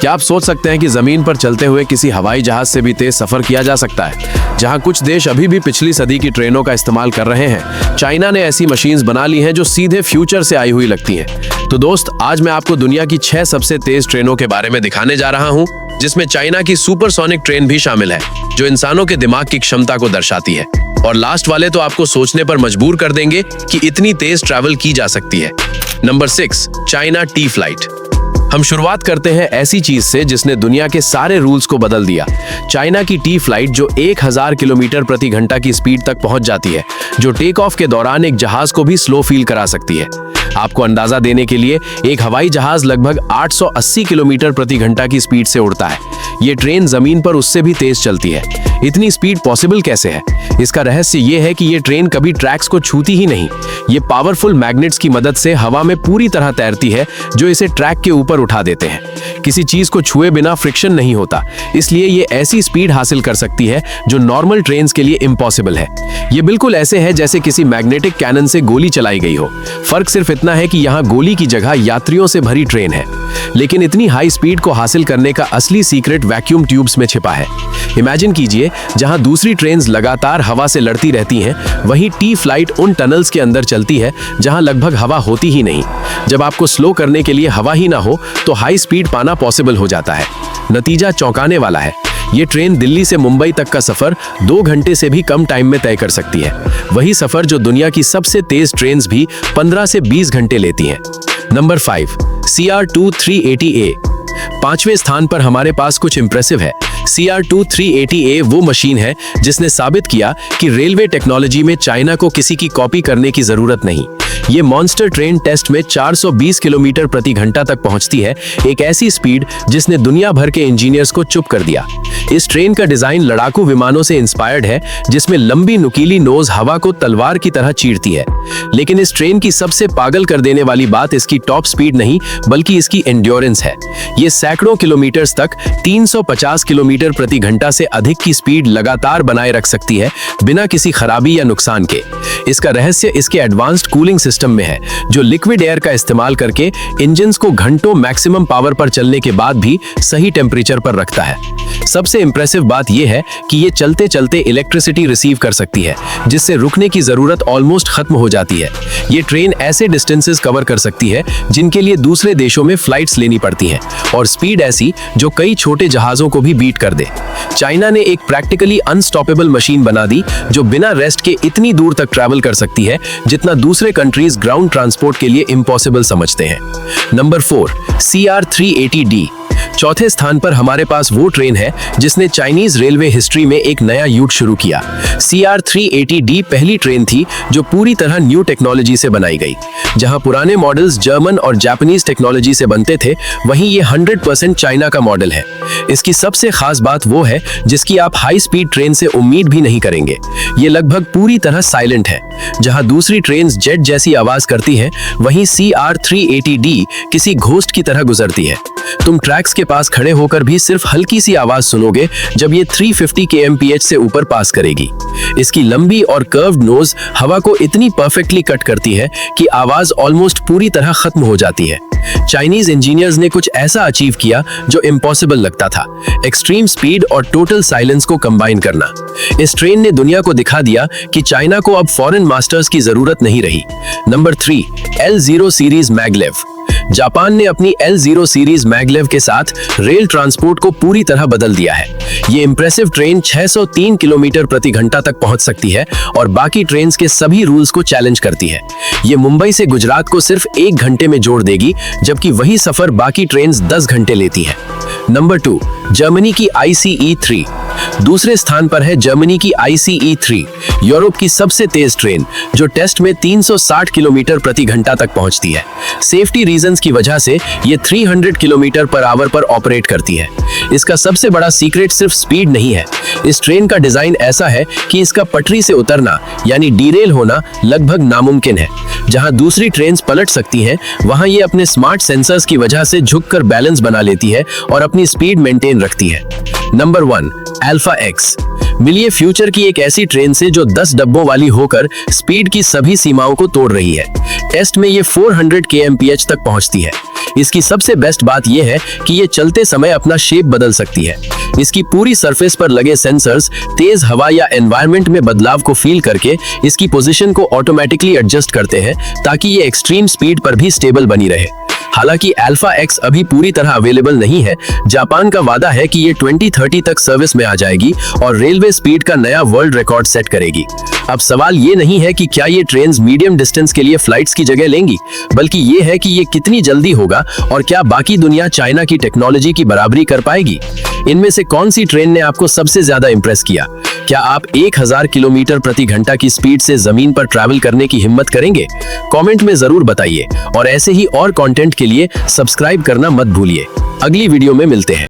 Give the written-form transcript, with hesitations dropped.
क्या आप सोच सकते हैं कि जमीन पर चलते हुए किसी हवाई जहाज से भी तेज सफर किया जा सकता है? जहां कुछ देश अभी भी पिछली सदी की ट्रेनों का इस्तेमाल कर रहे हैं, चाइना ने ऐसी मशीन्स बना ली हैं जो सीधे फ्यूचर से आई हुई लगती हैं। तो दोस्त, आज मैं आपको दुनिया की 6 सबसे तेज ट्रेनों के बारे में दिखाने जा रहा हूं, जिसमें चाइना की सुपरसोनिक ट्रेन भी शामिल है, जो इंसानों के दिमाग की क्षमता को दर्शाती है। और लास्ट वाले तो आपको सोचने पर मजबूर कर देंगे कि इतनी तेज ट्रैवल की जा सकती है। Number 6, China T flight. हम शुरुआत करते हैं ऐसी चीज से जिसने दुनिया के सारे रूल्स को बदल दिया। चाइना की टी फ्लाइट जो 1000 किलोमीटर प्रति घंटा की स्पीड तक पहुंच जाती है, जो टेक ऑफ के दौरान एक जहाज को भी स्लो फील करा सकती है। आपको अंदाजा देने के लिए, एक हवाई जहाज लगभग 880 किलोमीटर प्रति घंटा की स्पीड से उड़ता है। ये ट्रेन जमीन पर उससे भी तेज चलती है। इतनी स्पीड पॉसिबल कैसे है? इसका रहस्य ये है कि ये ट्रेन कभी ट्रैक्स को छूती ही नहीं। ये पावरफुल मैग्नेट्स की मदद से हवा में पूरी तरह तैरती है, जो इसे ट्रैक के ऊपर उठा देते हैं। किसी चीज को छुए बिना फ्रिक्शन नहीं होता, इसलिए ये ऐसी स्पीड हासिल कर सकती है जो नॉर्मल ट्रेन्स के लिए इम्पॉसिबल है। ये बिल्कुल ऐसे है जैसे किसी मैग्नेटिक कैनन से गोली चलाई गई हो। फर्क सिर्फ इतना है कि यहाँ गोली की जगह यात्रियों से भरी ट्रेन है। लेकिन इतनी हाई स्पीड को हासिल करने का असली सीक्रेट वैक्यूम ट्यूब्स में छिपा है। इमेजिन कीजिए, जहां दूसरी ट्रेन्स लगातार हवा से लड़ती रहती हैं, वहीं टी फ्लाइट उन टनल्स के अंदर चलती है जहां लगभग हवा होती ही नहीं। जब आपको स्लो करने के लिए हवा ही ना हो, तो हाई स्पीड पाना पॉसिबल हो जाता है। नतीजा चौंकाने वाला है। ये ट्रेन दिल्ली से मुंबई तक का सफर 2 घंटे से भी कम टाइम में तय कर सकती है। वही सफर जो दुनिया की सबसे तेज ट्रेन्स भी 15 से 20 घंटे लेती हैं। नंबर 5, CR-2 5वें स्थान पर हमारे पास कुछ इंप्रेसिव है। CR-2 वो मशीन है जिसने साबित किया कि रेलवे टेक्नोलॉजी में चाइना को किसी की कॉपी करने की जरूरत नहीं। ये मॉन्स्टर ट्रेन टेस्ट में 420 किलोमीटर प्रति घंटा तक पहुंचती है, एक ऐसी स्पीड जिसने दुनिया भर के इंजीनियर्स को चुप कर दिया। इस ट्रेन का डिजाइन लड़ाकू विमानों से इंस्पायर्ड है, जिसमें लंबी नुकीली नोज हवा को तलवार की तरह चीरती है। लेकिन इस ट्रेन की सबसे पागल कर देने वाली बात इसकी टॉप स्पीड नहीं, बल्कि इसकी एंड्योरेंस है। ये सैकड़ों किलोमीटर्स तक 350 किलोमीटर प्रति घंटा से अधिक की स्पीड लगातार बनाए रख सकती है, बिना किसी खराबी या नुकसान के। इसका रहस्य इसके एडवांस्ड कूलिंग सिस्टम में है, जो लिक्विड एयर का इस्तेमाल करके इंजन्स को घंटों मैक्सिमम पावर पर चलने के बाद भी सही टेम्परेचर पर रखता है। सबसे इंप्रेसिव बात यह है कि ये चलते चलते इलेक्ट्रिसिटी रिसीव कर सकती है, जिससे रुकने की जरूरत ऑलमोस्ट खत्म हो जाती है। ये ट्रेन ऐसे डिस्टेंसेस कवर कर सकती है जिनके लिए दूसरे देशों में फ्लाइट्स लेनी पड़ती हैं, और स्पीड ऐसी जो कई छोटे जहाजों को भी बीट कर दे। चाइना ने एक प्रैक्टिकली अनस्टॉपेबल मशीन बना दी, जो बिना रेस्ट के इतनी दूर तक ट्रैवल कर सकती है जितना दूसरे कंट्रीज ग्राउंड ट्रांसपोर्ट के लिए इम्पॉसिबल समझते हैं। Number 4, CR-380D। चौथे स्थान पर हमारे पास वो ट्रेन है जिसने चाइनीज रेलवे हिस्ट्री में एक नया युग शुरू किया। CR-380D पहली ट्रेन थी जो पूरी तरह न्यू टेक्नोलॉजी से बनाई गई। जहां पुराने मॉडल्स जर्मन और जापानीज टेक्नोलॉजी से बनते थे, वहीं ये 100% चाइना का मॉडल है। इसकी सबसे खास बात वो है जिसकी आप हाई स्पीड ट्रेन से उम्मीद भी नहीं करेंगे। ये लगभग पूरी तरह साइलेंट है। जहां दूसरी ट्रेन जेट जैसी आवाज करती हैं, वहीं CR-380D किसी घोस्ट की तरह गुजरती है। तुम ट्रैक्स के पास खड़े होकर भी सिर्फ हल्की सी आवाज सुनोगे जब ये 350 kmph से ऊपर पास करेगी। इसकी लंबी और कर्व्ड नोज हवा को इतनी परफेक्टली कट करती है कि आवाज ऑलमोस्ट पूरी तरह खत्म हो जाती है। चाइनीज इंजीनियर्स ने कुछ ऐसा अचीव किया जो इम्पॉसिबल लगता था, एक्सट्रीम स्पीड और टोटल साइलेंस को कंबाइन करना। इस ट्रेन ने दुनिया को दिखा दिया कि चाइना को अब फॉरेन मास्टर्स की जरूरत नहीं रही। Number 3, L0 series maglev. Japan ने अपनी L0 सीरीज मैगलेव के साथ रेल ट्रांसपोर्ट को पूरी तरह बदल दिया है। ये इंप्रेसिव ट्रेन 603 किलोमीटर प्रति घंटा तक पहुंच सकती है और बाकी ट्रेन्स के सभी रूल्स को चैलेंज करती है। ये मुंबई से गुजरात को सिर्फ 1 घंटे में जोड़ देगी, जबकि वही सफर बाकी ट्रेन्स 10 घंटे लेती है। नंबर 2, जर्मनी की ICE-3। दूसरे स्थान पर है जर्मनी की ICE-3, यूरोप की सबसे तेज ट्रेन, जो टेस्ट में 360 किलोमीटर प्रति घंटा तक पहुंचती है। सेफ्टी रीजंस की वजह से ये 300 किलोमीटर पर आवर पर ऑपरेट करती है। इसका सबसे बड़ा सीक्रेट सिर्फ स्पीड नहीं है। इस ट्रेन का डिजाइन ऐसा है कि इसका पटरी से उतरना यानी डीरेल होना लगभग नामुमकिन है। जहां दूसरी ट्रेन्स पलट सकती हैं, वहां ये अपने स्मार्ट सेंसर्स की वजह से झुककर बैलेंस बना लेती है और अपनी स्पीड मेंटेन रखती है। Number 1, alpha x. मिलिए फ्यूचर की एक ऐसी ट्रेन से जो 10 डब्बों वाली होकर स्पीड की सभी सीमाओं को तोड़ रही है। टेस्ट में ये 400 kmph तक पहुंचती है। इसकी सबसे बेस्ट बात यह है कि ये चलते समय अपना शेप बदल सकती है। इसकी पूरी सरफेस पर लगे सेंसर्स तेज हवा या एनवायरनमेंट में बदलाव को फील करके इसकी पोजीशन को ऑटोमेटिकली एडजस्ट करते हैं ताकि ये एक्सट्रीम स्पीड पर भी स्टेबल बनी रहे। हालांकि अल्फा एक्स अभी पूरी तरह अवेलेबल नहीं है। जापान का वादा है कि ये 2030 तक सर्विस में आ जाएगी और रेलवे स्पीड का नया वर्ल्ड रिकॉर्ड सेट करेगी। अब सवाल ये नहीं है कि क्या ये ट्रेन्स मीडियम डिस्टेंस के लिए फ्लाइट्स की जगह लेंगी, बल्कि ये है कि ये कितनी जल्दी होगा और क्या बाकी दुनिया चाइना की टेक्नोलॉजी की बराबरी कर पाएगी। इनमें से कौन सी ट्रेन ने आपको सबसे ज्यादा इंप्रेस किया? क्या आप 1000 किलोमीटर प्रति घंटा की स्पीड से जमीन पर ट्रैवल करने की हिम्मत करेंगे? कमेंट में जरूर बताइए और ऐसे ही और कंटेंट के लिए सब्सक्राइब करना मत भूलिए। अगली वीडियो में मिलते हैं।